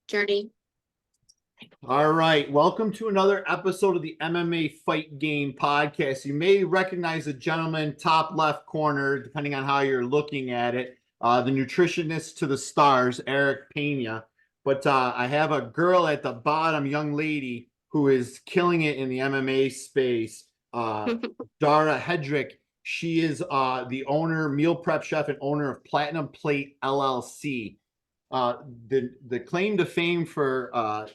journey. All right. Welcome to another episode of the MMA Fight Game Podcast. You may recognize the gentleman top left corner, depending on how you're looking at it, the nutritionist to the stars, Eric Pena. But I have a girl at the bottom, young lady, who is killing it in the MMA space, Dara Hedrick. She is the owner, meal prep chef, and owner of Platinum Plate LLC. The claim to fame for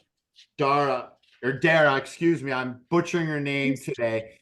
Dara, excuse me, I'm butchering her name today,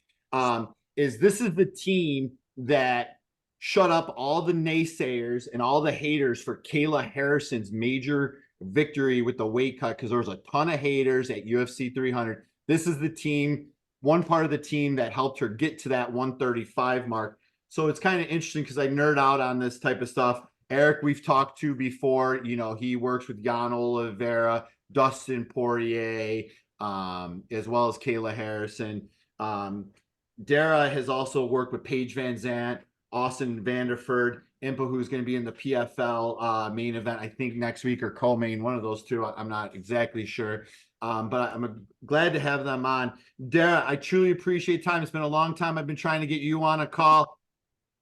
is this is the team that shut up all the naysayers and all the haters for Kayla Harrison's major victory with the weight cut, because there was a ton of haters at UFC 300. This is the team, one part of the team that helped her get to that 135 mark. So it's kind of interesting because I nerd out on this type of stuff. Eric, we've talked to before, he works with Jan Oliveira, Dustin Poirier, as well as Kayla Harrison. Dara has also worked with Paige Van Zant, Austin Vanderford, Impa, who's going to be in the PFL main event, I think next week, or co-main, one of those two. I'm not exactly sure. But I'm glad to have them on. Dara, I truly appreciate time. It's been a long time. I've been trying to get you on a call.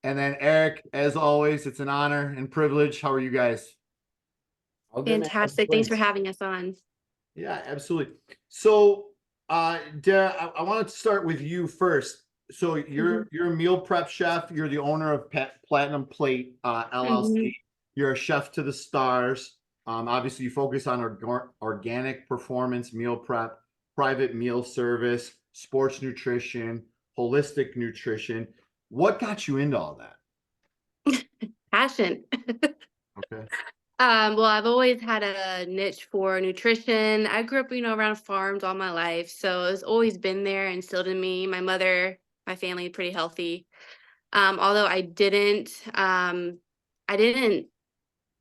And then Eric, as always, it's an honor and privilege. How are you guys? Fantastic. Thanks for having us on. Yeah, absolutely. So, Dara, I wanted to start with you first. So you're a meal prep chef. You're the owner of Platinum Plate LLC. You're a chef to the stars. Obviously, you focus on organic performance, meal prep, private meal service, sports nutrition, holistic nutrition. What got you into all that? Passion. Okay. Well, I've always had a niche for nutrition. I grew up, around farms all my life, so it's always been there, instilled in me. My family, pretty healthy. Although I didn't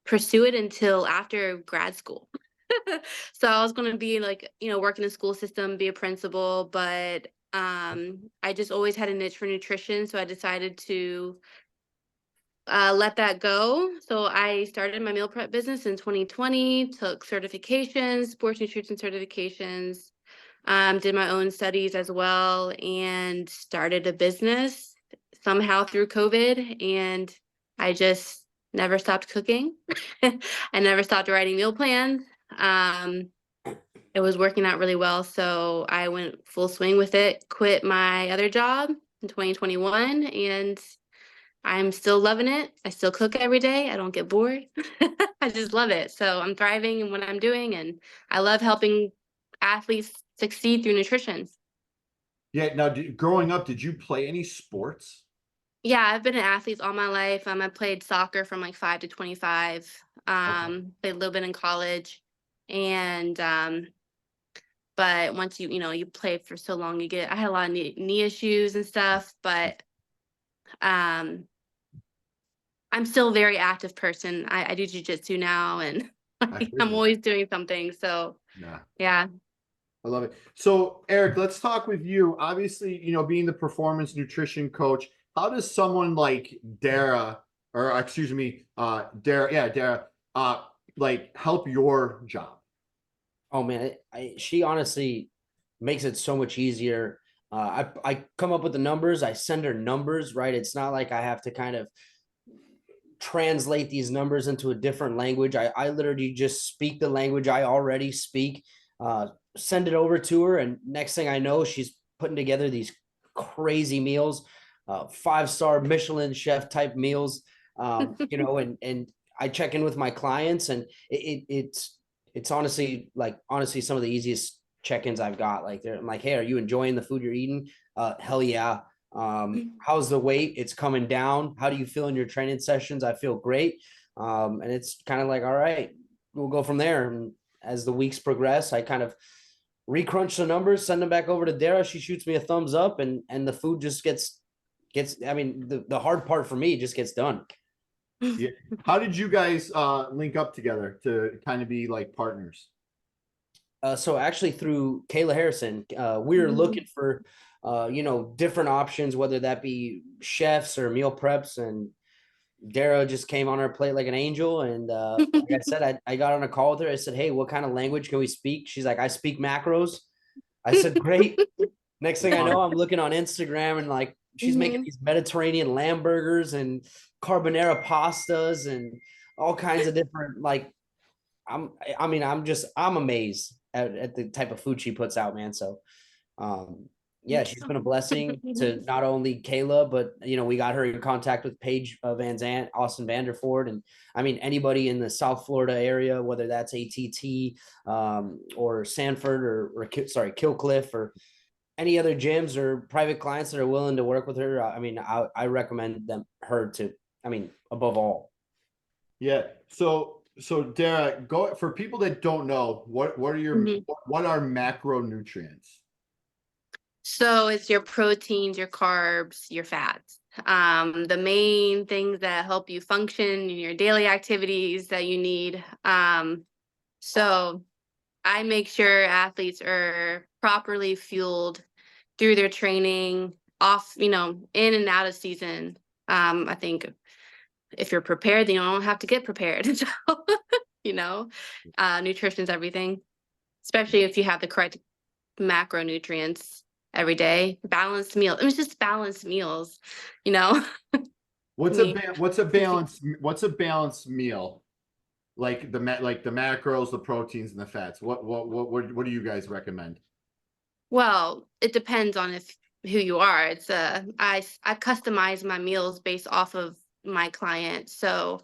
pursue it until after grad school. So I was going to be work in the school system, be a principal, but I just always had a niche for nutrition, so I decided to let that go. So I started my meal prep business in 2020, took certifications, sports nutrition certifications, did my own studies as well, and started a business somehow through COVID. And I just never stopped cooking. I never stopped writing meal plans. It was working out really well, so I went full swing with it, quit my other job in 2021, and I'm still loving it. I still cook every day. I don't get bored. I just love it. So I'm thriving in what I'm doing, and I love helping athletes succeed through nutrition. Yeah. Now, growing up, did you play any sports? Yeah, I've been an athlete all my life. I played soccer from 5 to 25. Played a little bit in college, and but once you play for so long, I had a lot of knee issues and stuff, but I'm still a very active person. I do jiujitsu now, and I'm always doing something. So yeah. I love it. So Eric, let's talk with you. Obviously, being the performance nutrition coach, how does someone like Dara, or excuse me, Dara, help your job? Oh man, she honestly makes it so much easier. I come up with the numbers. I send her numbers, right? It's not like I have to kind of translate these numbers into a different language. I literally just speak the language I already speak, send it over to her, and next thing I know, she's putting together these crazy meals, 5-star Michelin chef type meals, and I check in with my clients, and it's honestly some of the easiest check-ins I've got. I'm like, hey, are you enjoying the food you're eating? Hell yeah. How's the weight? It's coming down. How do you feel in your training sessions? I feel great. And it's kind of like, all right, we'll go from there. And as the weeks progress, I kind of recrunch the numbers, send them back over to Dara. She shoots me a thumbs up, and the food just gets, the hard part for me just gets done. Yeah. How did you guys link up together to kind of be like partners? So actually through Kayla Harrison, we were looking for, different options, whether that be chefs or meal preps. And, Dara just came on our plate like an angel. And like I said, I got on a call with her. I said, hey, what kind of language can we speak? She's like, I speak macros. I said, great. Next thing I know, I'm looking on Instagram and like she's making these Mediterranean lamb burgers and carbonara pastas and all kinds of different like I'm amazed at the type of food she puts out, man. So yeah, she's been a blessing to not only Kayla, but you know, we got her in contact with Paige Van Zant, Austin Vanderford, and I mean anybody in the South Florida area, whether that's ATT or Sanford or Killcliff or any other gyms or private clients that are willing to work with her. I mean, I recommend her to, I mean, above all. Yeah. So Dara, go for people that don't know, what are your what are macronutrients? So it's your proteins, your carbs, your fats. The main things that help you function in your daily activities that you need. So I make sure athletes are properly fueled through their training, off, in and out of season. I think if you're prepared, then you don't have to get prepared. So, nutrition is everything, especially if you have the correct macronutrients every day. Balanced meal. It was just balanced meals, What's a balanced meal? Like the macros, the proteins, and the fats. What do you guys recommend? Well, it depends on who you are. It's I customize my meals based off of my client. So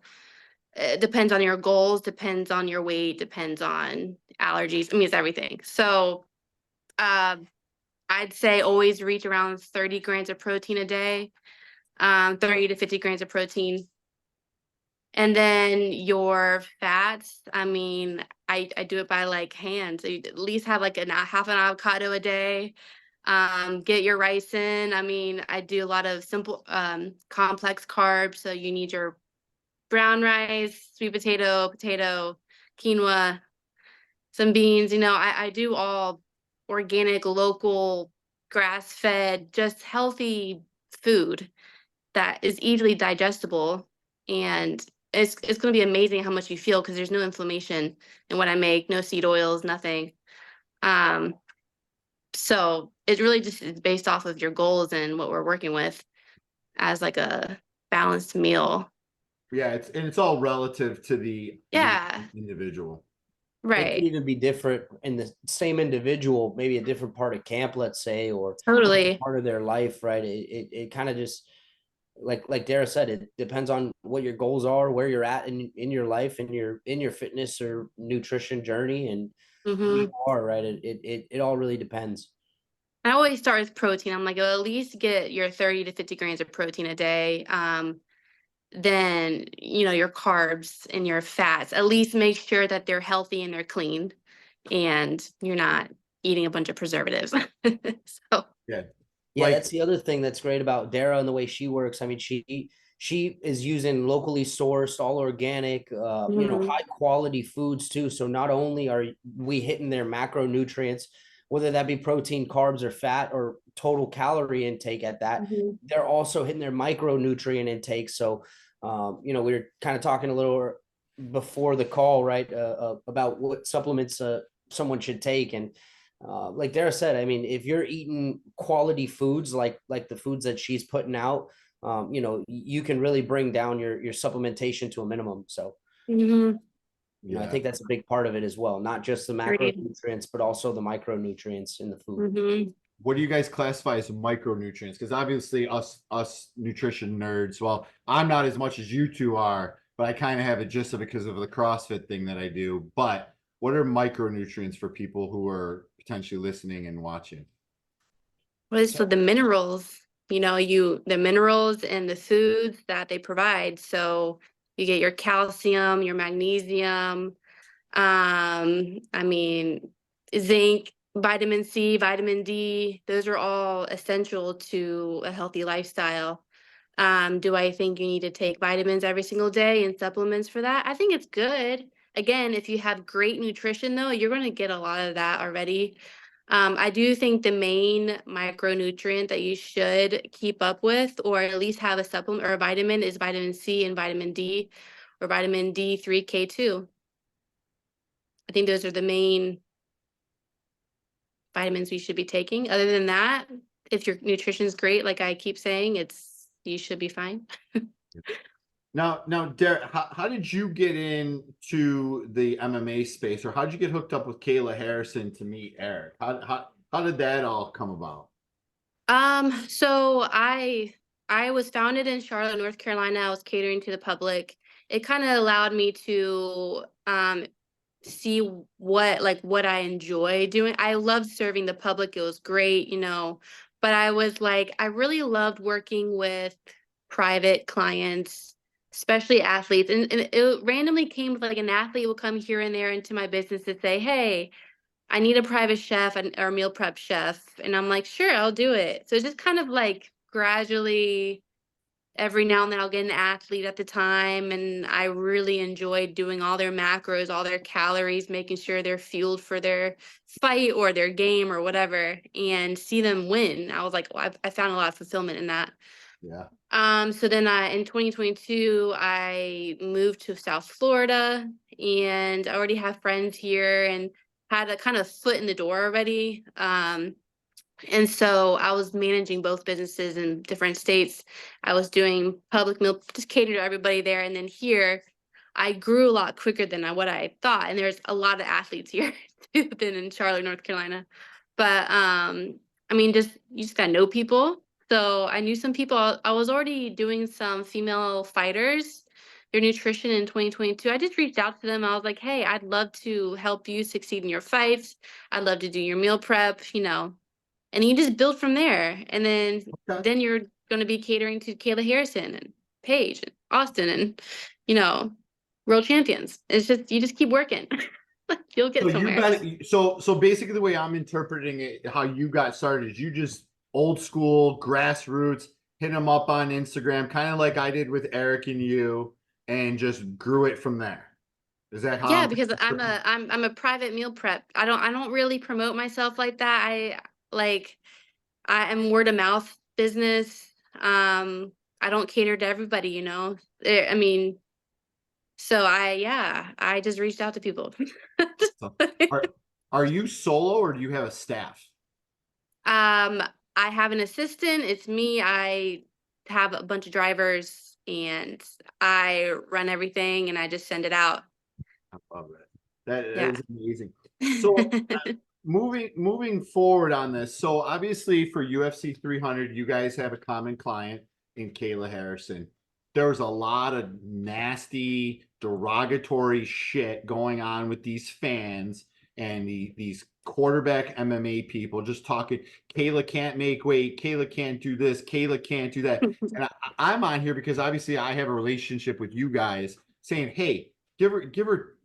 it depends on your goals, depends on your weight, depends on allergies. I mean, it's everything. So I'd say always reach around 30 grams of protein a day, 30 to 50 grams of protein. And then your fats, I mean, I do it by like hand. So you at least have like half an avocado a day. Get your rice in. I mean, I do a lot of simple, complex carbs. So you need your brown rice, sweet potato, quinoa, some beans. I do all organic, local, grass-fed, just healthy food that is easily digestible. And it's going to be amazing how much you feel because there's no inflammation in what I make, no seed oils, nothing. So it really just is based off of your goals and what we're working with as like a balanced meal. Yeah, it's all relative to the individual. It could Right. even be different in the same individual, maybe a different part of camp, let's say, or Totally. part of their life, right? It kind of just like Dara said, it depends on what your goals are, where you're at in your life, in your fitness or nutrition journey, and who you are, right? It all really depends. I always start with protein. I'm like, at least get your 30 to 50 grams of protein a day. Then, your carbs and your fats, at least make sure that they're healthy and they're clean and you're not eating a bunch of preservatives. So Yeah. Yeah, that's the other thing that's great about Dara and the way she works. I mean, she is using locally sourced, all organic, high quality foods too. So not only are we hitting their macronutrients, whether that be protein, carbs, or fat, or total calorie intake at that, they're also hitting their micronutrient intake. So, we were kind of talking a little before the call, right, about what supplements someone should take. And like Dara said, I mean, if you're eating quality foods like the foods that she's putting out, you can really bring down your supplementation to a minimum. So I think that's a big part of it as well, not just the macronutrients, but also the micronutrients in the food. What do you guys classify as micronutrients? Because obviously us nutrition nerds, well, I'm not as much as you two are, but I kind of have a gist of it because of the CrossFit thing that I do. But what are micronutrients for people who are potentially listening and watching? Well, so the minerals, the minerals and the foods that they provide. So you get your calcium, your magnesium, I mean, zinc, vitamin C, vitamin D, those are all essential to a healthy lifestyle. Do I think you need to take vitamins every single day and supplements for that? I think it's good. Again, if you have great nutrition, though, you're going to get a lot of that already. I do think the main micronutrient that you should keep up with, or at least have a supplement or a vitamin, is vitamin C and vitamin D, or vitamin D3, K2. I think those are the main vitamins we should be taking. Other than that, if your nutrition is great, like I keep saying, you should be fine. Now, Derek, how did you get into the MMA space, or how did you get hooked up with Kayla Harrison to meet Eric? How did that all come about? So I was founded in Charlotte, North Carolina. I was catering to the public. It kind of allowed me to see what I enjoy doing. I loved serving the public. It was great, but I was like, I really loved working with private clients, especially athletes. And it randomly came with like an athlete will come here and there into my business to say, hey, I need a private chef or meal prep chef. And I'm like, sure, I'll do it. So it's just kind of like gradually, every now and then I'll get an athlete at the time. And I really enjoyed doing all their macros, all their calories, making sure they're fueled for their fight or their game or whatever, and see them win. I was like, well, I found a lot of fulfillment in that. Yeah. So then in 2022, I moved to South Florida, and I already have friends here and had a kind of foot in the door already. And so I was managing both businesses in different states. I was doing public meal, just cater to everybody there. And then here, I grew a lot quicker than what I thought. And there's a lot of athletes here too than in Charlotte, North Carolina. But I mean, you just gotta know people. So I knew some people. I was already doing some female fighters, their nutrition in 2022. I just reached out to them. I was like, hey, I'd love to help you succeed in your fights. I'd love to do your meal prep, and you just build from there. And then Okay. then you're going to be catering to Kayla Harrison and Paige and Austin and, world champions. It's just, you just keep working. You'll So get you somewhere. got so basically the way I'm interpreting it, how you got started is you just old school grassroots, hit them up on Instagram, kind of like I did with Eric and you, and just grew it from there. Is that how Yeah, I'm because interpreting? I'm a private meal prep. I don't really promote myself like that. I am word of mouth business. I don't cater to everybody, I mean, so I just reached out to people. So, are are you solo or do you have a staff? Um, I have an assistant. It's me. I have a bunch of drivers and I run everything and I just send it out. I love it. That Yeah. is amazing. So moving forward on this, so obviously for UFC 300, you guys have a common client in Kayla Harrison. There was a lot of nasty, derogatory shit going on with these fans and these quarterback MMA people just talking. Kayla can't make weight. Kayla can't do this. Kayla can't do that. And I'm on here because obviously I have a relationship with you guys, saying, "Hey, give her."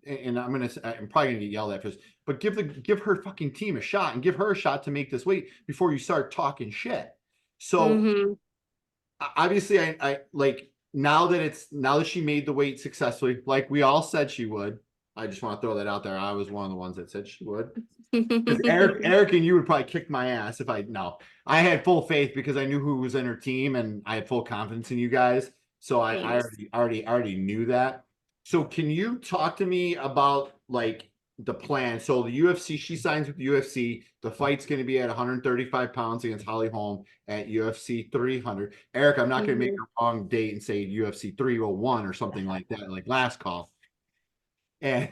And I'm probably gonna get yelled at for this, but give her fucking team a shot and give her a shot to make this weight before you start talking shit. So Hmm. obviously, I like now that she made the weight successfully, like we all said she would. I just want to throw that out there. I was one of the ones that said she would. Because Eric and you would probably kick my ass if I no. I had full faith because I knew who was in her team and I had full confidence in you guys. So I Thanks. already knew that. So can you talk to me about like the plan? So the UFC, she signs with the UFC. The fight's going to be at 135 pounds against Holly Holm at UFC 300. Eric, I'm not going to make Hmm. a wrong date and say UFC 301 or something like that, like last call. And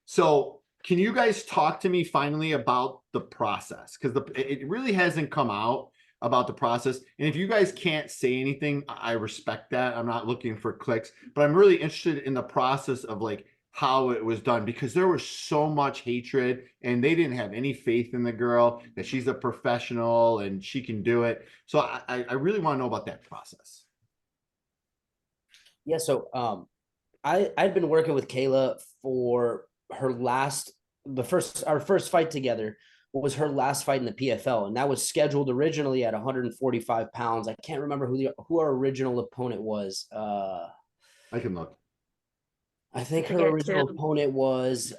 so can you guys talk to me finally about the process? Because it really hasn't come out about the process. And if you guys can't say anything, I respect that. I'm not looking for clicks, but I'm really interested in the process of like how it was done because there was so much hatred and they didn't have any faith in the girl that she's a professional and she can do it. So I really want to know about that process. Yeah, so I'd been working with Kayla for our first fight together was her last fight in the PFL, and that was scheduled originally at 145 pounds. I can't remember who our original opponent was. I can look. I think her Forget original to. opponent was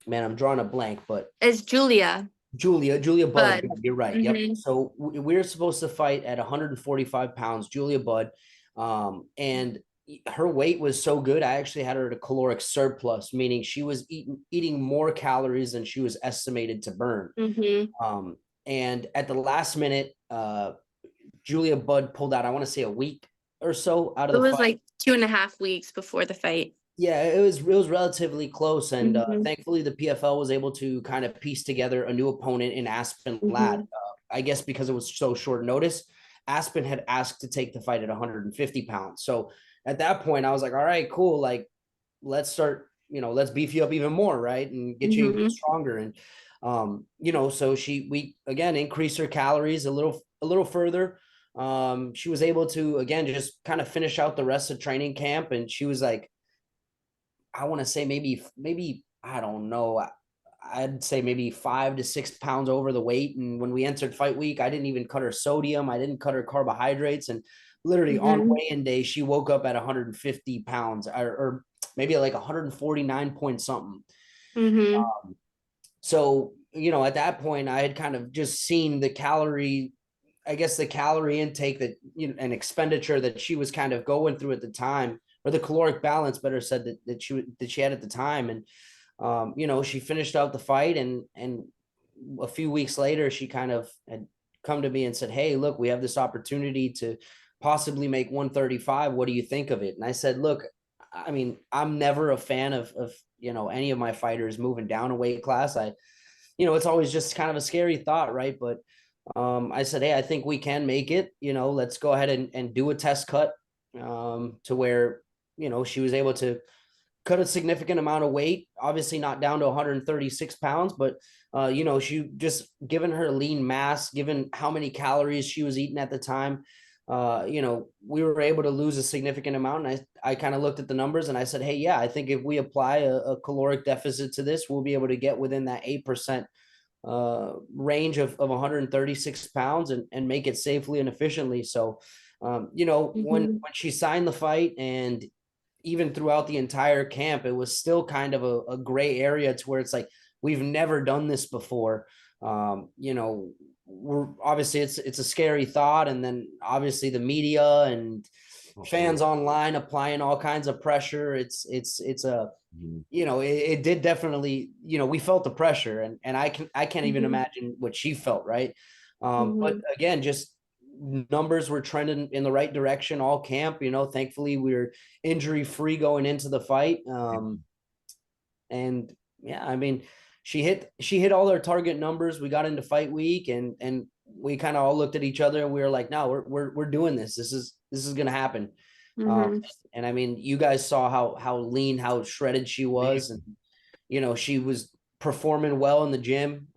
man, I'm drawing a blank, but It's Julia Julia Budd. Budd. You're right. Yep. So we're supposed to fight at 145 pounds, Julia Budd. And her weight was so good. I actually had her at a caloric surplus, meaning she was eating more calories than she was estimated to burn. And at the last minute, Julia Budd pulled out, I want to say a week or so out of the fight. It was like 2.5 weeks before the fight. Yeah, it was relatively close, and thankfully the PFL was able to kind of piece together a new opponent in Aspen Ladd. I guess because it was so short notice, Aspen had asked to take the fight at 150 pounds. So at that point, I was like, all right, cool. Like, let's start, let's beef you up even more, right? And get you even stronger. And, so we again increased her calories a little further. She was able to, again, just kind of finish out the rest of training camp. And she was like, I want to say maybe, I don't know. I'd say maybe 5 to 6 pounds over the weight. And when we entered fight week, I didn't even cut her sodium. I didn't cut her carbohydrates. And literally on weigh-in day, she woke up at 150 pounds or maybe like 149 point something. So, at that point, I had kind of just seen the calorie intake that, an expenditure that she was kind of going through at the time, or the caloric balance, better said, that she had at the time. And, she finished out the fight, and a few weeks later, she kind of had come to me and said, hey, look, we have this opportunity to possibly make 135. What do you think of it? And I said, look, I mean, I'm never a fan of any of my fighters moving down a weight class. It's always just kind of a scary thought, right? But I said, hey, I think we can make it. Let's go ahead and do a test cut to where, she was able to cut a significant amount of weight, obviously not down to 136 pounds, but, she just, given her lean mass, given how many calories she was eating at the time, we were able to lose a significant amount. And I kind of looked at the numbers and I said, hey, yeah, I think if we apply a caloric deficit to this, we'll be able to get within that 8% range of 136 pounds and make it safely and efficiently. So, when she signed the fight, and even throughout the entire camp, it was still kind of a gray area to where it's like, we've never done this before. We're obviously it's a scary thought. And then obviously the media and fans online applying all kinds of pressure. It's a, it did definitely, we felt the pressure, and I can't even imagine what she felt. Right. But again, just numbers were trending in the right direction all camp. Thankfully we were injury free going into the fight. And yeah, I mean, she hit all her target numbers. We got into fight week, and we kind of all looked at each other and we were like, no, we're doing this. This is going to happen. And I mean, you guys saw how lean, how shredded she was. And, she was performing well in the gym.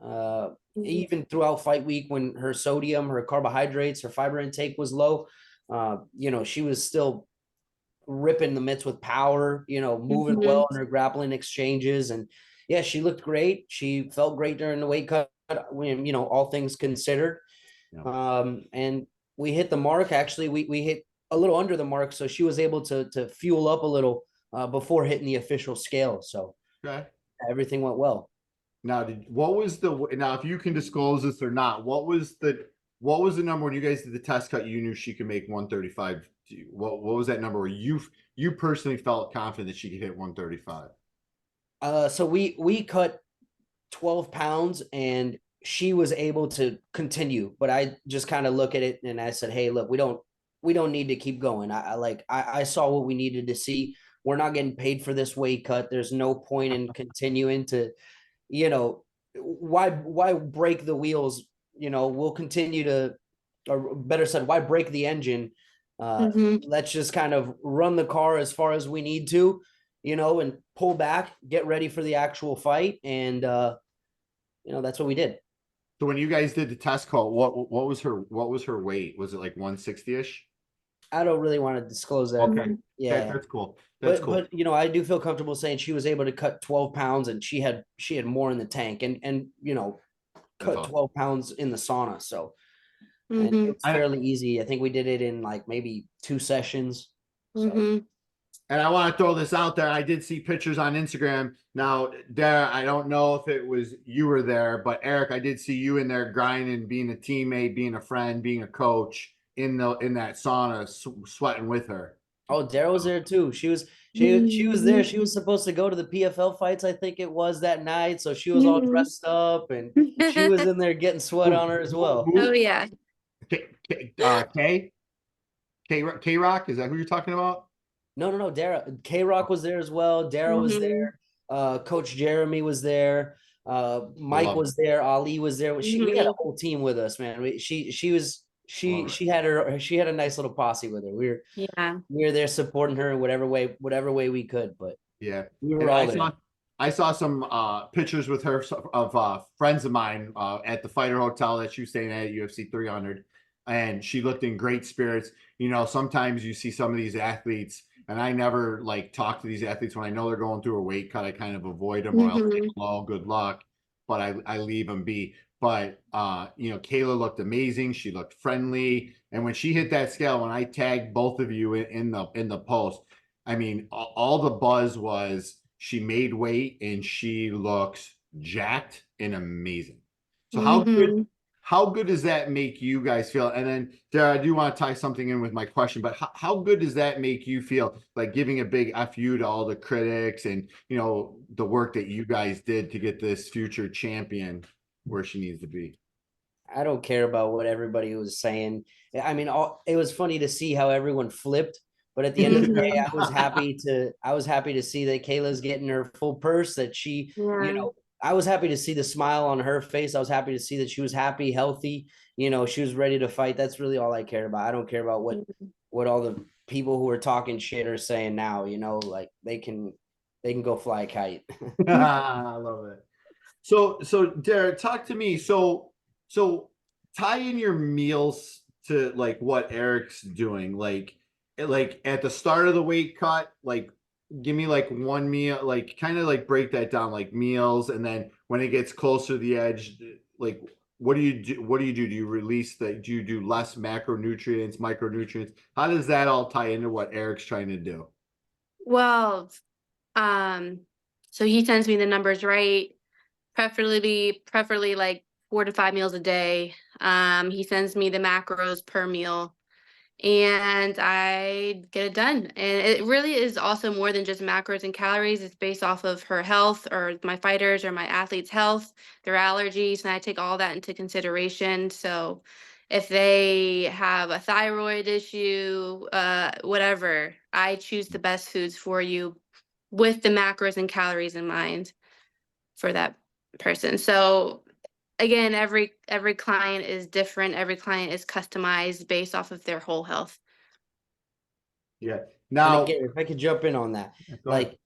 Even throughout fight week, when her sodium, her carbohydrates, her fiber intake was low, she was still ripping the mitts with power, moving well in her grappling exchanges. And yeah, she looked great. She felt great during the weight cut, when, all things considered. And we hit the mark. Actually, we hit a little under the mark. So she was able to fuel up a little before hitting the official scale. So everything went well. Now, if you can disclose this or not, what was the number when you guys did the test cut? You knew she could make 135. What was that number where you personally felt confident that she could hit 135? So we cut 12 pounds and she was able to continue, but I just kind of look at it and I said, hey, look, we don't need to keep going. I saw what we needed to see. We're not getting paid for this weight cut. There's no point in continuing to, why break the wheels? We'll continue to, or better said, why break the engine? Let's just kind of run the car as far as we need to, and pull back, get ready for the actual fight. And, that's what we did. So when you guys did the test call, what was her weight? Was it like 160-ish? I don't really want to disclose that. Okay. Yeah. That's cool. That's cool. But I do feel comfortable saying she was able to cut 12 pounds and she had more in the tank and cut 12 pounds in the sauna. So and it's fairly easy. I think we did it in like maybe 2 sessions. So. And I want to throw this out there. I did see pictures on Instagram. Now, Dara, I don't know if it was you were there, but Eric, I did see you in there grinding, being a teammate, being a friend, being a coach in that sauna, sweating with her. Oh, Daryl was there too. She was there. She was supposed to go to the PFL fights, I think it was that night. So she was all dressed up and she was in there getting sweat on her as well. Oh yeah. K Rock, is that who you're talking about? No. K Rock was there as well. Daryl was there. Coach Jeremy was there. Mike was there. Ali was there. We had a whole team with us, man. She had a nice little posse with her. We were there supporting her in whatever way we could. But yeah, we were all there. I saw some pictures with her of friends of mine at the Fighter Hotel that she was staying at UFC 300, and she looked in great spirits. You know, sometimes you see some of these athletes, and I never like talk to these athletes when I know they're going through a weight cut. I kind of avoid them, or I'll say hello, good luck, but I leave them be. But you know, Kayla looked amazing. She looked friendly, and when she hit that scale, when I tagged both of you in the post, I mean, all the buzz was she made weight and she looks jacked and amazing. So how good does that make you guys feel? And then Dara, I do want to tie something in with my question, but how good does that make you feel, like giving a big F you to all the critics and, you know, the work that you guys did to get this future champion where she needs to be? I don't care about what everybody was saying. I mean, it was funny to see how everyone flipped, but at the end of the day, I was happy to see that Kayla's getting her full purse, that she, you know, I was happy to see the smile on her face. I was happy to see that she was happy, healthy, you know, she was ready to fight. That's really all I care about. I don't care about what all the people who are talking shit are saying now, you know, like they can go fly a kite. I love it. So Dara, talk to me. So tie in your meals to like what Eric's doing. Like at the start of the weight cut, like give me like one meal, like kind of like break that down, like meals, and then when it gets closer to the edge, like what do you do? What do you do? Do you do less macronutrients, micronutrients? How does that all tie into what Eric's trying to do? Well, so he sends me the numbers, right? Preferably like 4 to 5 meals a day. He sends me the macros per meal, and I get it done. And it really is also more than just macros and calories. It's based off of her health, or my fighters or my athletes' health, their allergies, and I take all that into consideration. So if they have a thyroid issue, whatever, I choose the best foods for you with the macros and calories in mind for that person. So again, every client is different. Every client is customized based off of their whole health. Yeah. And Now, again, if I could jump in on that, go ahead. like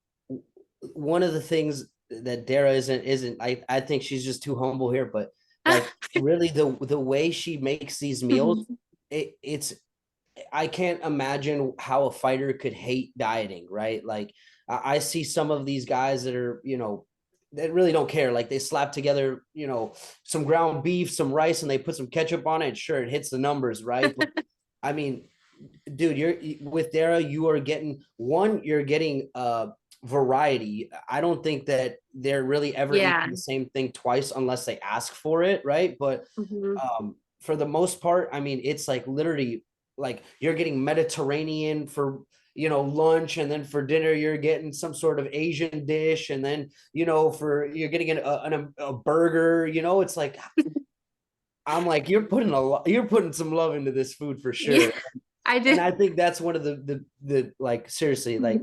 one of the things that Dara isn't I think she's just too humble here, but like really the way she makes these meals, it's I can't imagine how a fighter could hate dieting, right? Like I see some of these guys that are, you know, that really don't care. Like they slap together, you know, some ground beef, some rice, and they put some ketchup on it. Sure, it hits the numbers, right? But I mean, dude, you're with Dara, you're getting variety. I don't think that they're really ever eating the same thing twice unless they ask for it, right? But for the most part, I mean, it's like literally like you're getting Mediterranean for, you know, lunch, and then for dinner you're getting some sort of Asian dish, and then, you know, you're getting a burger, you know. It's like I'm like, you're putting some love into this food for sure. Yeah, and I think that's one of the like, seriously, like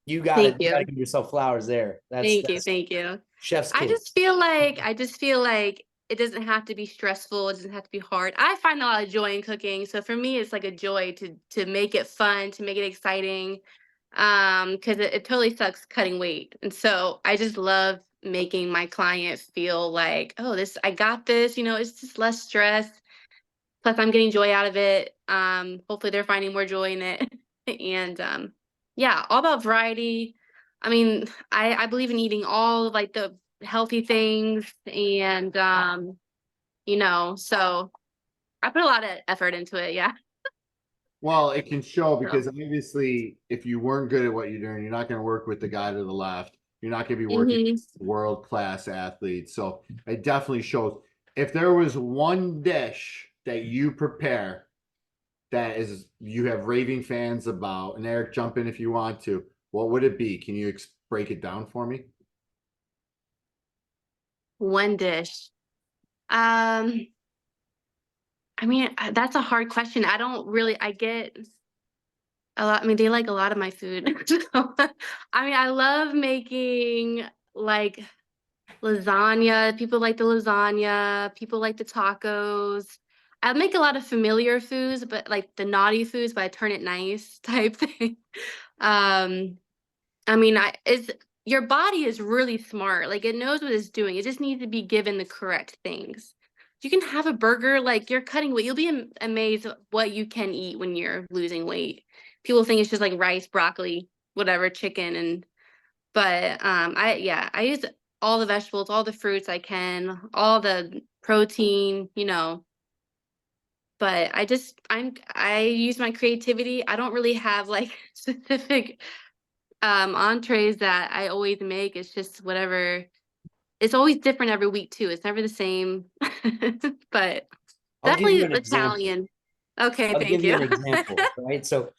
you gotta give yourself flowers there. Thank you. Chef's kiss. I just feel like it doesn't have to be stressful. It doesn't have to be hard. I find a lot of joy in cooking. So for me, it's like a joy to make it fun, to make it exciting. Because it totally sucks cutting weight. And so I just love making my client feel like, oh, I got this, you know, it's just less stress. Plus I'm getting joy out of it. Hopefully they're finding more joy in it. And yeah, all about variety. I mean, I believe in eating all of, like, the healthy things, and you know, so I put a lot of effort into it. Yeah. Well, it can show because obviously, if you weren't good at what you're doing, you're not going to work with the guy to the left. You're not going to be working with world-class athletes. So it definitely shows. If there was one dish that you prepare that is you have raving fans about, and Eric, jump in if you want to, what would it be? Can you break it down for me? One dish. I mean, that's a hard question. I don't really, I get a lot. I mean, they like a lot of my food. So, I mean, I love making like lasagna. People like the lasagna. People like the tacos. I make a lot of familiar foods, but like the naughty foods, but I turn it nice type thing. Um, I mean, it's your body is really smart. Like it knows what it's doing. It just needs to be given the correct things. You can have a burger, like you're cutting weight. You'll be amazed at what you can eat when you're losing weight. People think it's just like rice, broccoli, whatever, chicken, I use all the vegetables, all the fruits I can, all the protein, but I use my creativity. I don't really have like specific entrees that I always make. It's just whatever. It's always different every week too. It's never the same. But I'll give definitely you an example. Italian. Okay, I'll thank give you you. an example, right? So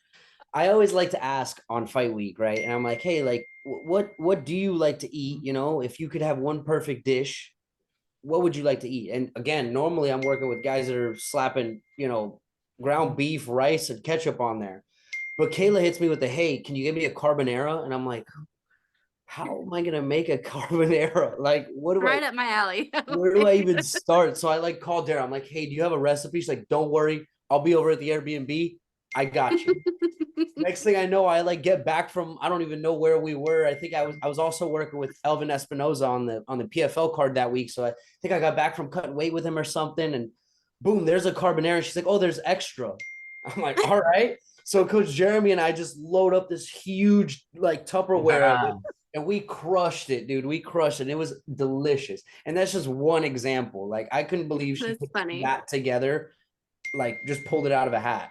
I always like to ask on fight week, right? And I'm like, hey, like, what do you like to eat? You know, if you could have one perfect dish, what would you like to eat? And again, normally I'm working with guys that are slapping, ground beef, rice, and ketchup on there. But Kayla hits me with the, hey, can you give me a carbonara? And I'm like, how am I gonna make a carbonara? Like, Right up my alley. where do I even start? So I like called Dara. I'm like, hey, do you have a recipe? She's like, don't worry, I'll be over at the Airbnb. I got you. Next thing I know, I like get back from I don't even know where we were. I think I was also working with Elvin Espinoza on the PFL card that week. So I think I got back from cutting weight with him or something, and boom, there's a carbonara. She's like, oh, there's extra. I'm like, all right. So Coach Jeremy and I just load up this huge like Tupperware of it, and we crushed it, dude. We crushed it. It was delicious. And that's just one example. Like I couldn't believe she That's put funny. that together, like just pulled it out of a hat.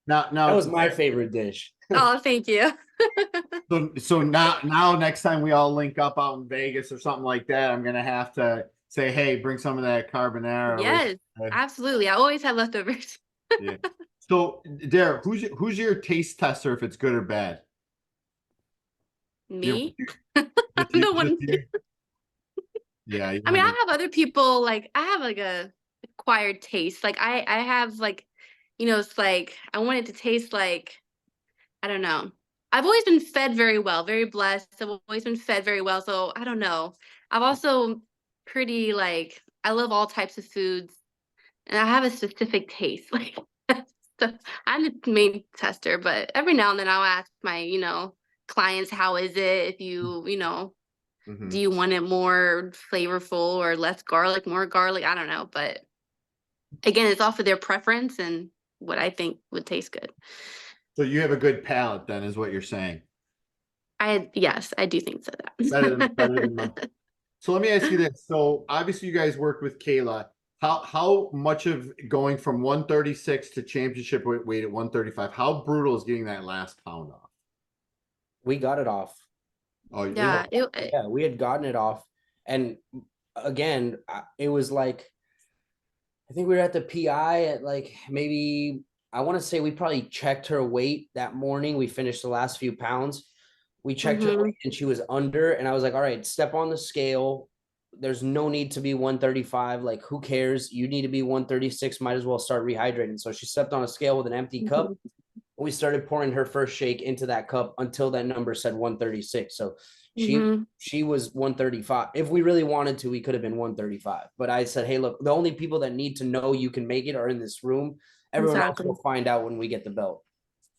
Now, That was my favorite dish. Oh, thank you. so now next time we all link up out in Vegas or something like that, I'm gonna have to say, hey, bring some of that carbonara. Yes, absolutely. I always have leftovers. Yeah. So, Dara, who's your taste tester if it's good or bad? Me? Just No one. you? Yeah. I mean, I have other people like I have like a acquired taste. Like I have like, it's like I want it to taste like I don't know. I've always been fed very well, very blessed. I've always been fed very well. So I don't know. I've also pretty like I love all types of foods and I have a specific taste. Like so I'm the main tester, but every now and then I'll ask my, clients, how is it? If do you want it more flavorful or less garlic, more garlic? I don't know. But again, it's off of their preference and what I think would taste good. So you have a good palate then, is what you're saying. Yes, I do think so. Better than mine. So let me ask you this. So obviously you guys work with Kayla. How much of going from 136 to championship weight at 135, how brutal is getting that last pound off? We got it off. Oh Yeah, Yeah, we had gotten it off. And again, it was like, I think we were at the PI at like maybe, I want to say we probably checked her weight that morning. We finished the last few pounds. We checked her weight and she was under. And I was like, all right, step on the scale. There's no need to be 135. Like, who cares? You need to be 136. Might as well start rehydrating. So she stepped on a scale with an empty cup. We started pouring her first shake into that cup until that number said 136. So she was 135. If we really wanted to, we could have been 135. But I said, hey, look, the only people that need to know you can make it are in this room. Everyone else will find out when we get the belt.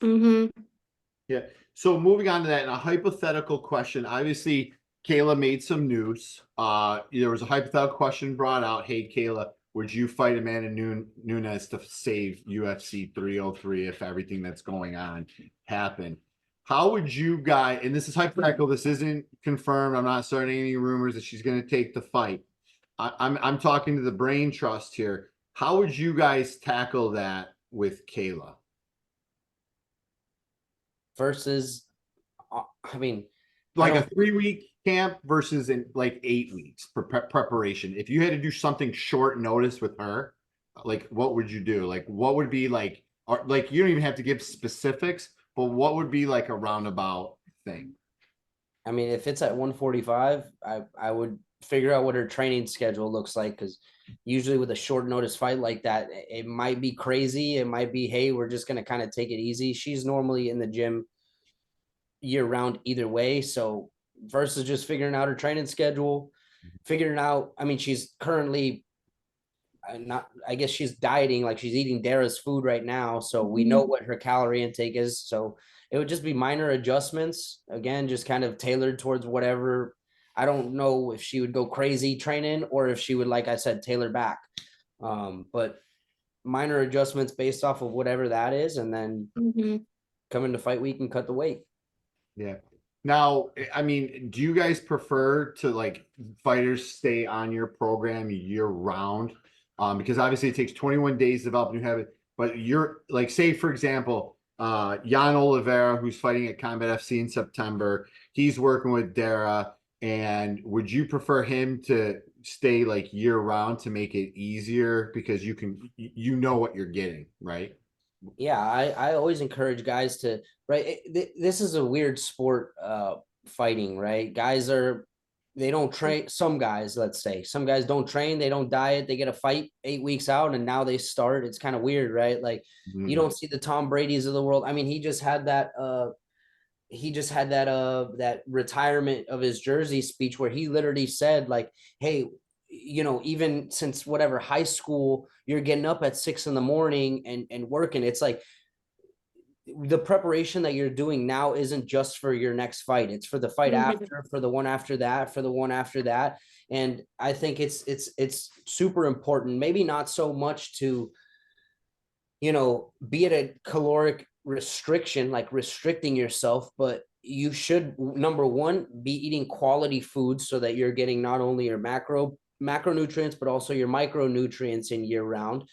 Yeah. So moving on to that, and a hypothetical question. Obviously, Kayla made some news. There was a hypothetical question brought out. Hey, Kayla, would you fight Amanda Nunes to save UFC 303 if everything that's going on happened? How would you guys, and this is hypothetical, this isn't confirmed, I'm not starting any rumors that she's going to take the fight. I'm talking to the brain trust here. How would you guys tackle that with Kayla? Versus, I mean, Like a 3-week camp versus in like 8 weeks for preparation. If you had to do something short notice with her, like what would you do? Like what would be like, or like you don't even have to give specifics, but what would be like a roundabout thing? I mean, if it's at 145, I would figure out what her training schedule looks like, because usually with a short notice fight like that, it might be crazy. It might be, hey, we're just gonna kind of take it easy. She's normally in the gym year round either way. So versus just figuring out her training schedule, figuring out, I mean, she's currently not, I guess she's dieting, like she's eating Dara's food right now. So we know what her calorie intake is. So it would just be minor adjustments. Again, just kind of tailored towards whatever. I don't know if she would go crazy training or if she would, like I said, tailor back. But minor adjustments based off of whatever that is. And then come into fight week and cut the weight. Yeah. Now, I mean, do you guys prefer to like fighters stay on your program year round? Because obviously it takes 21 days to develop a new habit, but you're like, say, for example, Jan Oliveira, who's fighting at Combat FC in September, he's working with Dara. And would you prefer him to stay like year round to make it easier because you know what you're getting, right? Yeah, I always encourage guys to, right. This is a weird sport, fighting, right? They don't train. Some guys, let's say, some guys don't train, they don't diet, they get a fight 8 weeks out and now they start. It's kind of weird, right? Like you don't see the Tom Brady's of the world. I mean, he just had that that retirement of his jersey speech where he literally said like, hey, even since whatever high school, you're getting up at 6 a.m. and working. It's like the preparation that you're doing now isn't just for your next fight. It's for the fight after, for the one after that, for the one after that. And I think it's super important. Maybe not so much to, be at a caloric restriction, like restricting yourself, but you should, number one, be eating quality foods so that you're getting not only your macronutrients, but also your micronutrients in year round.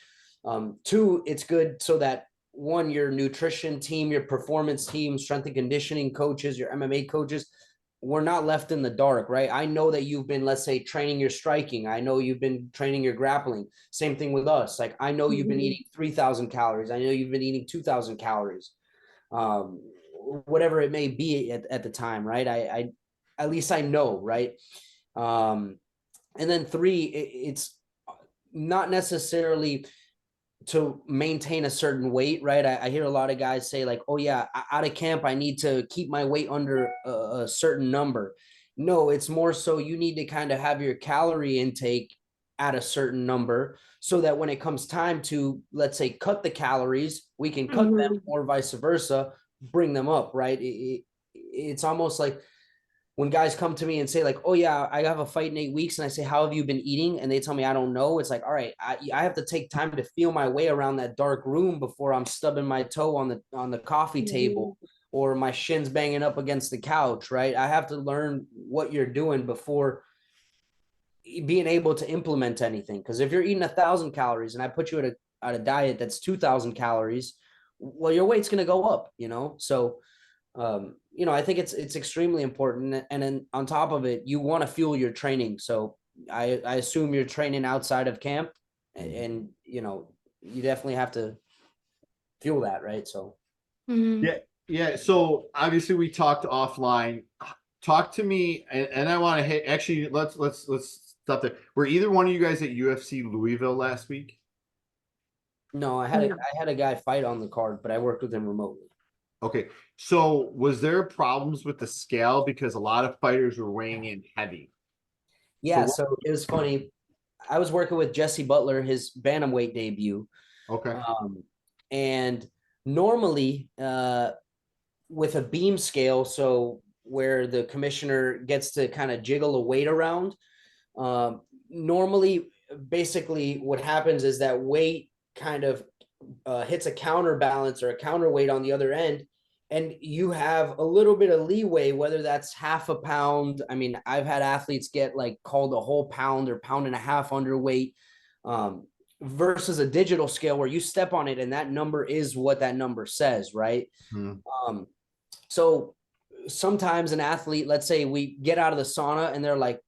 Two, it's good so that one, your nutrition team, your performance team, strength and conditioning coaches, your MMA coaches, we're not left in the dark, right? I know that you've been, let's say, training your striking. I know you've been training your grappling. Same thing with us. Like, I know you've been eating 3,000 calories. I know you've been eating 2,000 calories, whatever it may be at the time, right? I at least I know, right? And then three, it's not necessarily to maintain a certain weight, right? I hear a lot of guys say like, oh yeah, out of camp, I need to keep my weight under a certain number. No, it's more so you need to kind of have your calorie intake at a certain number so that when it comes time to, let's say, cut the calories, we can cut them, or vice versa, bring them up, right? It's almost like when guys come to me and say like, oh yeah, I have a fight in 8 weeks, and I say, how have you been eating? And they tell me, I don't know. It's like, all right, I have to take time to feel my way around that dark room before I'm stubbing my toe on the coffee table or my shins banging up against the couch, right? I have to learn what you're doing before being able to implement anything. Because if you're eating 1,000 calories and I put you at a diet that's 2,000 calories, well, your weight's going to go up, So I think it's extremely important. And then on top of it, you want to fuel your training. So I assume you're training outside of camp, and you definitely have to fuel that, right? So Yeah. So obviously we talked offline. Talk to me, and I want to hit. Actually, let's stop there. Were either one of you guys at UFC Louisville last week? No, I had a guy fight on the card, but I worked with him remotely. Okay. So was there problems with the scale because a lot of fighters were weighing in heavy? Yeah, so it was funny. I was working with Jesse Butler, his bantamweight debut. Okay. And normally, with a beam scale, so where the commissioner gets to kind of jiggle a weight around, normally, basically what happens is that weight kind of hits a counterbalance or a counterweight on the other end, and you have a little bit of leeway, whether that's half a pound. I mean, I've had athletes get like called a whole pound or pound and a half underweight. versus a digital scale where you step on it and that number is what that number says, right? So sometimes an athlete, let's say we get out of the sauna and they're like,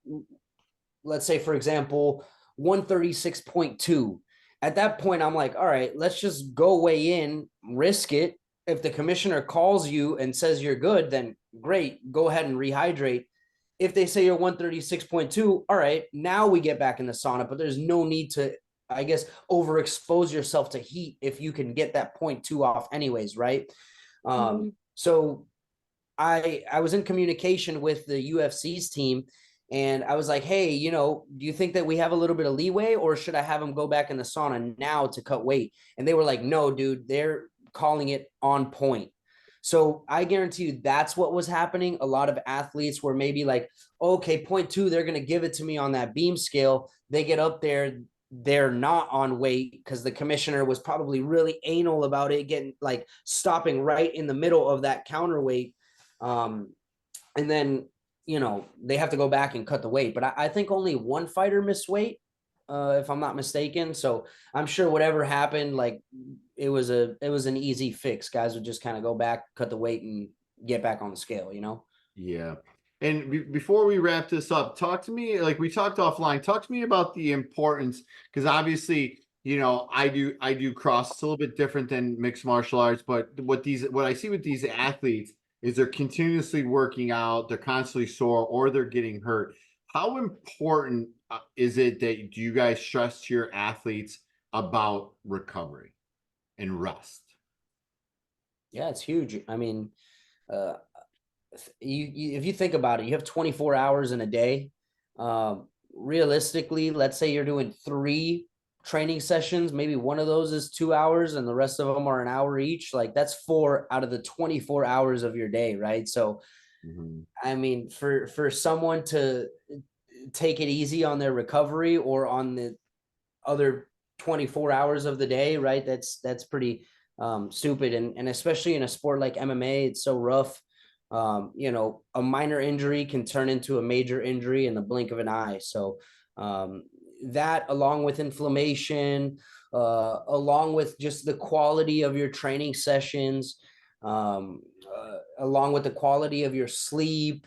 let's say, for example, 136.2. At that point, I'm like, all right, let's just go weigh in, risk it. If the commissioner calls you and says you're good, then great, go ahead and rehydrate. If they say you're 136.2, all right, now we get back in the sauna, but there's no need to, I guess, overexpose yourself to heat if you can get that 0.2 off anyways, right? So I was in communication with the UFC's team, and I was like, hey, you know, do you think that we have a little bit of leeway, or should I have them go back in the sauna now to cut weight? And they were like, no, dude, they're calling it on point. So I guarantee you that's what was happening. A lot of athletes were maybe like, okay, 0.2, they're going to give it to me on that beam scale. They get up there, they're not on weight because the commissioner was probably really anal about it, getting like stopping right in the middle of that counterweight. And then, you know, they have to go back and cut the weight. But I think only one fighter missed weight, if I'm not mistaken. So I'm sure whatever happened, like it was an easy fix. Guys would just kind of go back, cut the weight, and get back on the scale, you know? Yeah. And before we wrap this up, talk to me, like we talked offline, talk to me about the importance, because obviously, you know, I do cross. It's a little bit different than mixed martial arts, but what I see with these athletes is they're continuously working out, they're constantly sore, or they're getting hurt. How important is it that do you guys stress to your athletes about recovery and rest? Yeah, it's huge. I mean, uh, if you think about it, you have 24 hours in a day. Realistically, let's say you're doing 3 training sessions, maybe one of those is 2 hours and the rest of them are an hour each. Like that's 4 out of the 24 hours of your day, right? So I mean, for someone to take it easy on their recovery or on the other 24 hours of the day, right, that's pretty stupid. And especially in a sport like MMA, it's so rough. You know, a minor injury can turn into a major injury in the blink of an eye. So that, along with inflammation, along with just the quality of your training sessions, along with the quality of your sleep,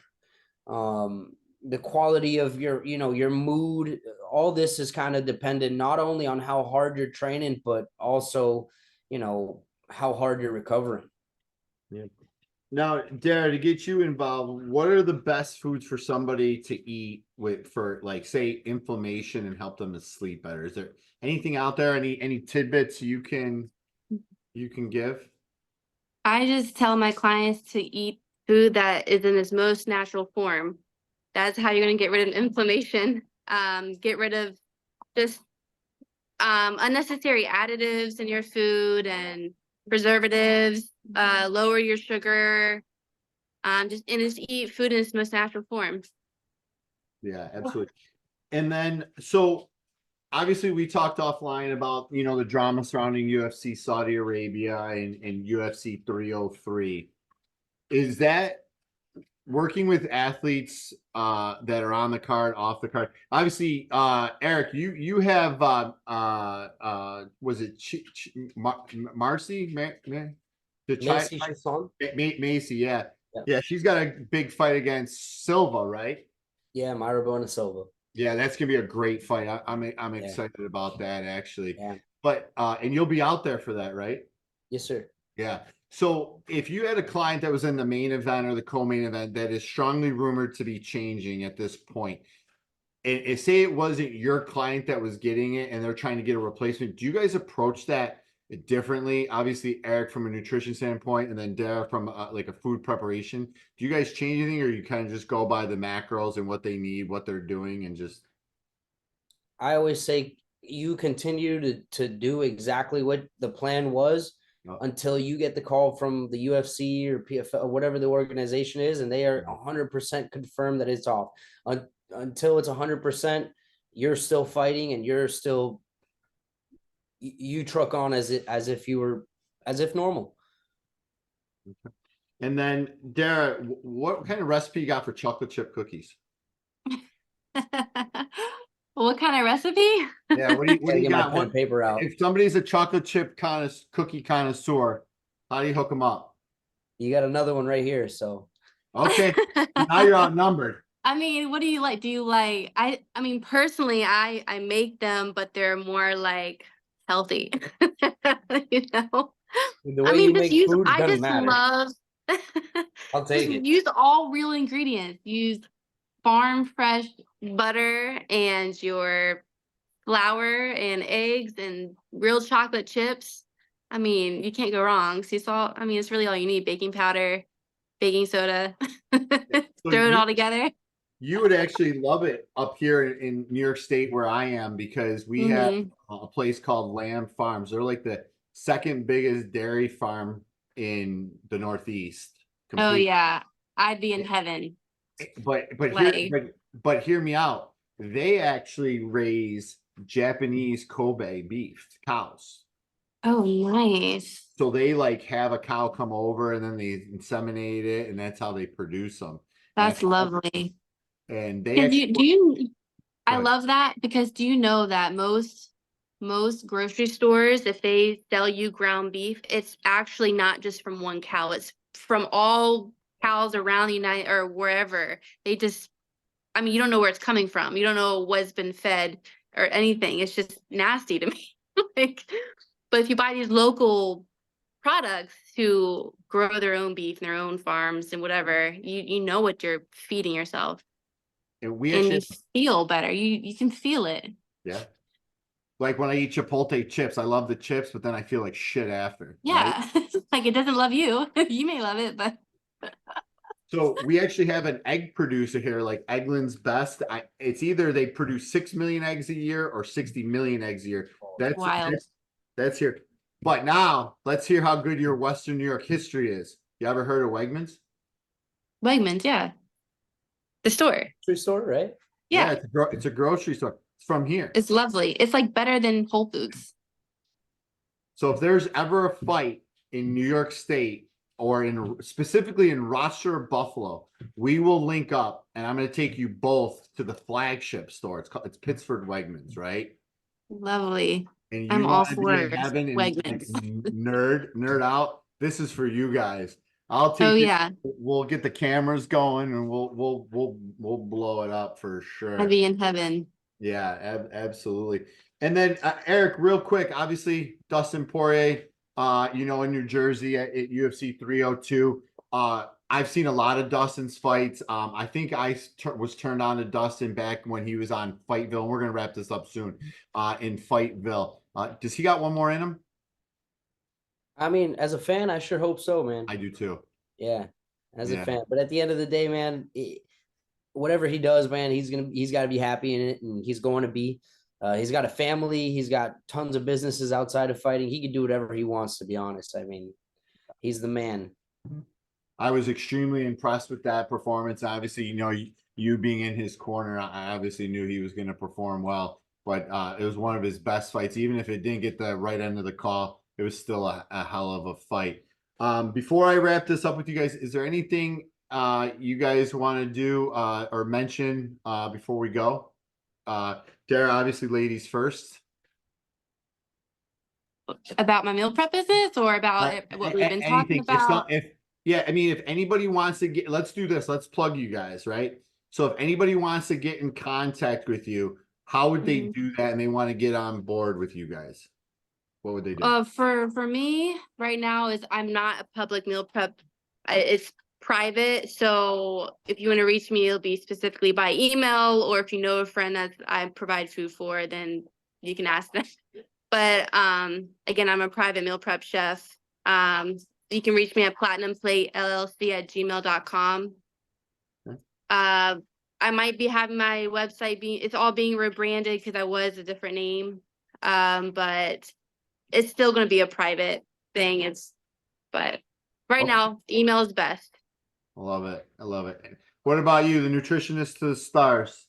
the quality of your, you know, your mood, all this is kind of dependent not only on how hard you're training, but also, you know, how hard you're recovering. Yeah. Now, Dara, to get you involved, what are the best foods for somebody to eat for like say inflammation and help them to sleep better? Is there anything out there, any tidbits you can give? I just tell my clients to eat food that is in its most natural form. That's how you're going to get rid of inflammation. Get rid of just unnecessary additives in your food and preservatives. Lower your sugar. Just eat food in its most natural form. Yeah, absolutely. And then, so obviously we talked offline about, you know, the drama surrounding UFC Saudi Arabia and UFC 303. Is that working with athletes that are on the card, off the card? Obviously, Eric, you have was it Marcy? Macy, yeah. Yeah, she's got a big fight against Silva, right? Yeah, Myra Silva. Yeah, that's gonna be a great fight. I'm excited about that actually. Yeah. But and you'll be out there for that, right? Yes, sir. Yeah. So if you had a client that was in the main event or the co-main event that is strongly rumored to be changing at this point, and say it wasn't your client that was getting it and they're trying to get a replacement, do you guys approach that differently? Obviously, Eric from a nutrition standpoint, and then Dara from like a food preparation. Do you guys change anything, or you kind of just go by the macros and what they need, what they're doing, and just? I always say you continue to do exactly what the plan was until you get the call from the UFC or PFL or whatever the organization is, and they are 100% confirmed that it's off. Until it's 100%, you're still fighting and you're still you truck on as if normal. And then Dara, what kind of recipe you got for chocolate chip cookies? Well, What kind of recipe? Yeah, what do you Gotta get my got? pen and paper out. If somebody's a chocolate chip cookie connoisseur, how do you hook them up? You got another one right here. So Okay, now you're outnumbered. I mean, what do you like? Do you like I mean personally I make them, but they're more like healthy. You know? the I way mean you make food I doesn't just matter. love I'll just take it. use all real ingredients. Use farm fresh butter and your flour and eggs and real chocolate chips. I mean, you can't go wrong. Sea salt, I mean, it's really all you need. Baking powder, baking soda. So Throw it all together. you would actually love it up here in New York State where I am, because we have a place called Lamb Farms. They're like the second biggest dairy farm in the Northeast. Oh Complete. yeah, I'd be in heaven. But Like, hear me out. They actually raise Japanese Kobe beef cows. oh nice. So they like have a cow come over and then they inseminate it, and that's how they produce them. That's lovely. And they Did actually, do you I Go ahead. love that because do you know that most grocery stores, if they sell you ground beef, it's actually not just from one cow. It's from all cows around the United or wherever. They just, I mean, you don't know where it's coming from. You don't know what's been fed or anything. It's just nasty to me. Like, but if you buy these local products who grow their own beef and their own farms and whatever, you know what you're feeding yourself. and we And actually, you feel better. You can feel it. yeah. Like when I eat Chipotle chips, I love the chips, but then I feel like shit after. Right? Yeah. Like it doesn't love you. You may love it, but So we actually have an egg producer here, like Eggland's Best. It's either they produce 6 million eggs a year or 60 million eggs a year. wild. That's here. But now let's hear how good your Western New York history is. You ever heard of Wegmans? Wegmans, yeah. The store. Grocery store, right? Yeah. It's a grocery store. It's from here. It's lovely. It's like better than Whole Foods. So if there's ever a fight in New York State or specifically in Rochester or Buffalo, we will link up and I'm going to take you both to the flagship store. It's Pittsford Wegmans, right? Lovely. And I'm you all want to be for in heaven and Wegmans. nerd out. This is for you guys. I'll take Oh it. yeah. We'll get the cameras going and we'll blow it up for sure. I'd be in heaven. Yeah, absolutely. And then Eric, real quick, obviously Dustin Poirier, in New Jersey at UFC 302. I've seen a lot of Dustin's fights. I think I was turned on to Dustin back when he was on Fightville, and we're gonna wrap this up soon. In Fightville, does he got one more in him? I mean, as a fan, I sure hope so, man. I do too. Yeah, as a fan. But at the end of the day, man, whatever he does, man, he's got to be happy in it, and he's going to be. He's got a family. He's got tons of businesses outside of fighting. He can do whatever he wants, to be honest. I mean, he's the man. I was extremely impressed with that performance. Obviously, you being in his corner, I obviously knew he was going to perform well, but it was one of his best fights. Even if it didn't get the right end of the call, it was still a hell of a fight. Before I wrap this up with you guys, is there anything you guys want to do or mention before we go? Dara, obviously ladies first. About my meal prep business or about what we've been talking about? If anybody wants to let's do this. Let's plug you guys, right? So if anybody wants to get in contact with you, how would they do that? And they want to get on board with you guys, what would they do? For me right now is I'm not a public meal prep. It's private. So if you want to reach me, it'll be specifically by email, or if you know a friend that I provide food for, then you can ask them. But again, I'm a private meal prep chef. You can reach me at platinumplatellc@gmail.com. Okay. I might be having my website it's all being rebranded because I was a different name. But it's still going to be a private thing. But right now, email is best. I love it. I love it. What about you, the nutritionist to the stars?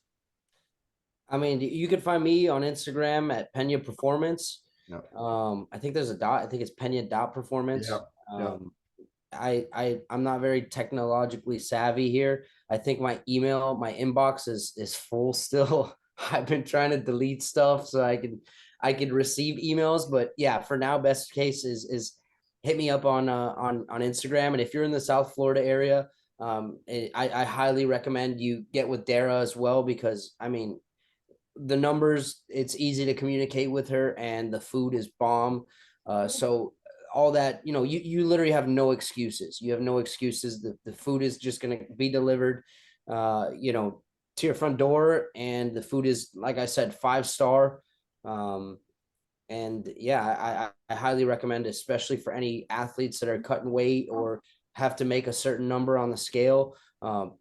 I mean, you can find me on Instagram at penaperformance. Yep. I think there's a dot. I think it's pena.performance. Yep. I'm not very technologically savvy here. I think my inbox is full still. I've been trying to delete stuff so I can receive emails. But yeah, for now, best case is hit me up on Instagram. And if you're in the South Florida area, I highly recommend you get with Dara as well, because I mean, the numbers, it's easy to communicate with her, and the food is bomb. So all that, you literally have no excuses. You have no excuses. The food is just going to be delivered, to your front door, and the food is, like I said, 5-star. And yeah, I highly recommend, especially for any athletes that are cutting weight or have to make a certain number on the scale. Don't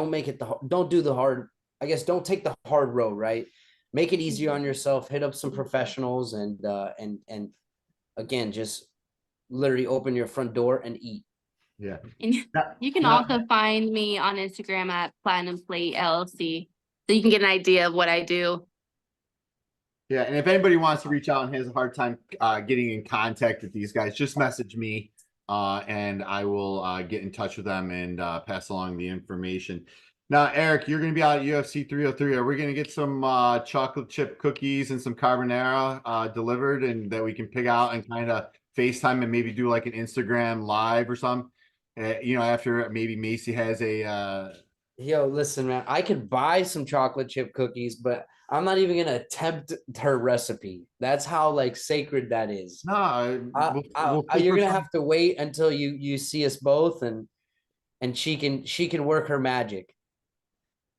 make it don't do the hard. I guess don't take the hard road, right? Make it easier on yourself. Hit up some professionals, and again, just literally open your front door and eat. Yeah. And you can also find me on Instagram at platinumplatellc, so you can get an idea of what I do. Yeah, and if anybody wants to reach out and has a hard time getting in contact with these guys, just message me, and I will get in touch with them and pass along the information. Now, Eric, you're going to be out at UFC 303. Are we going to get some chocolate chip cookies and some carbonara delivered, and that we can pick out and kind of FaceTime and maybe do like an Instagram live or something? After maybe Macy has a. Yo, listen, man, I could buy some chocolate chip cookies, but I'm not even gonna attempt her recipe. That's how like sacred that is. No, You're gonna have to wait until you see us both, and she can work her magic.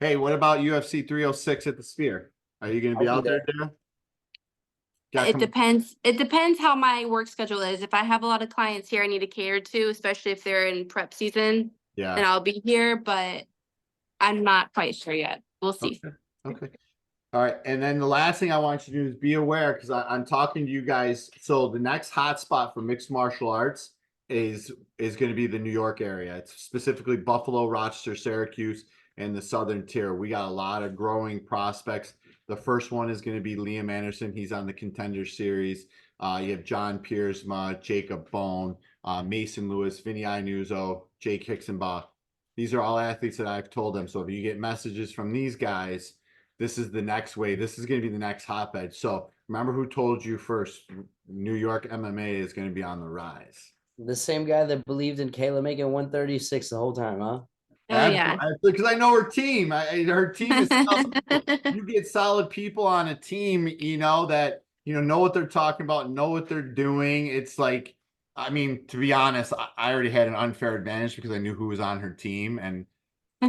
Hey, what about UFC 306 at the Sphere? Are you going to be out there? It depends. It depends how my work schedule is. If I have a lot of clients here I need to cater to, especially if they're in prep season, then I'll be here, but I'm not quite sure yet. We'll see. Okay. All right. And then the last thing I want you to do is be aware, because I'm talking to you guys. So the next hotspot for mixed martial arts is going to be the New York area. It's specifically Buffalo, Rochester, Syracuse, and the Southern Tier. We got a lot of growing prospects. The first one is going to be Liam Anderson. He's on the Contender Series. You have John Piersma, Jacob Bone, Mason Lewis, Vinny Iannuzzo, Jake Hicksenbach. These are all athletes that I've told them. So if you get messages from these guys, this is the next wave. This is going to be the next hotbed. So remember who told you first, New York MMA is going to be on the rise. The same guy that believed in Kayla making 136 the whole time, huh? Oh, yeah. Because I know her team. Her team is you get solid people on a team, that know what they're talking about, know what they're doing. It's like, I mean, to be honest, I already had an unfair advantage because I knew who was on her team, and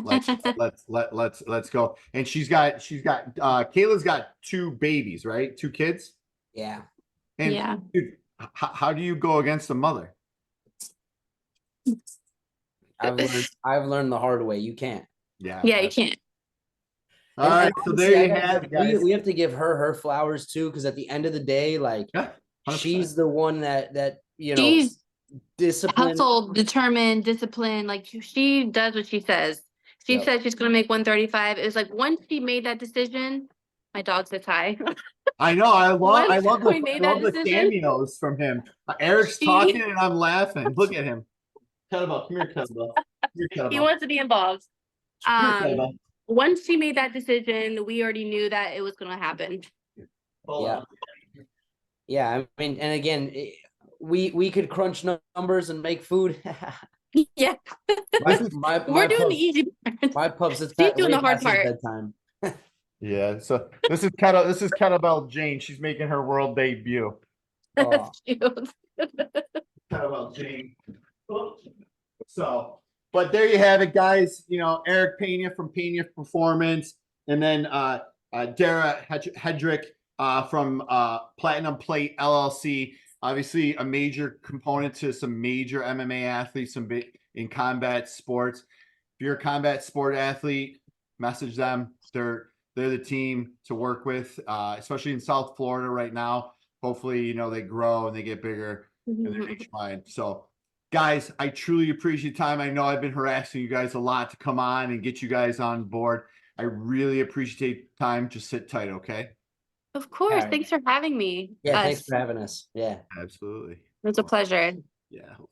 let's go. And Kayla's got 2 babies, right? 2 kids. Yeah. And yeah. Dude, how do you go against a mother? I've learned the hard way. You can't. Yeah. Yeah, you can't. All right, so there you have it, guys. We have to give her flowers too, because at the end of the day, like, she's the one that she's disciplined, hustled, determined, disciplined. Like, she does what she says. She said she's gonna make 135. It was like once she made that decision, my dog says hi. I know. I love the cameos from him. Eric's talking and I'm laughing. Look at him. Kettlebell, come here, Kettlebell. He wants to be involved. Once she made that decision, we already knew that it was going to happen. Yeah. I mean, and again, we could crunch numbers and make food. Yeah. We're doing the easy part. My pups, it's doing the hard part. Bedtime. Yeah. So this is Kettlebell Jane. She's making her world debut. That's cute. Kettlebell Jane. So, but there you have it, guys. Eric Pena from Pena Performance, and then Dara Hedrick from Platinum Plate LLC. Obviously, a major component to some major MMA athletes in combat sports. If you're a combat sport athlete, message them. They're the team to work with, especially in South Florida right now. Hopefully, they grow and they get bigger and they reach mine. So, guys, I truly appreciate your time. I know I've been harassing you guys a lot to come on and get you guys on board. I really appreciate the time. Just sit tight, okay? Of course. Right. Thanks for having me. Yeah, thanks for having us. Yeah. Absolutely. It was a pleasure. Yeah. Hold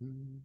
on.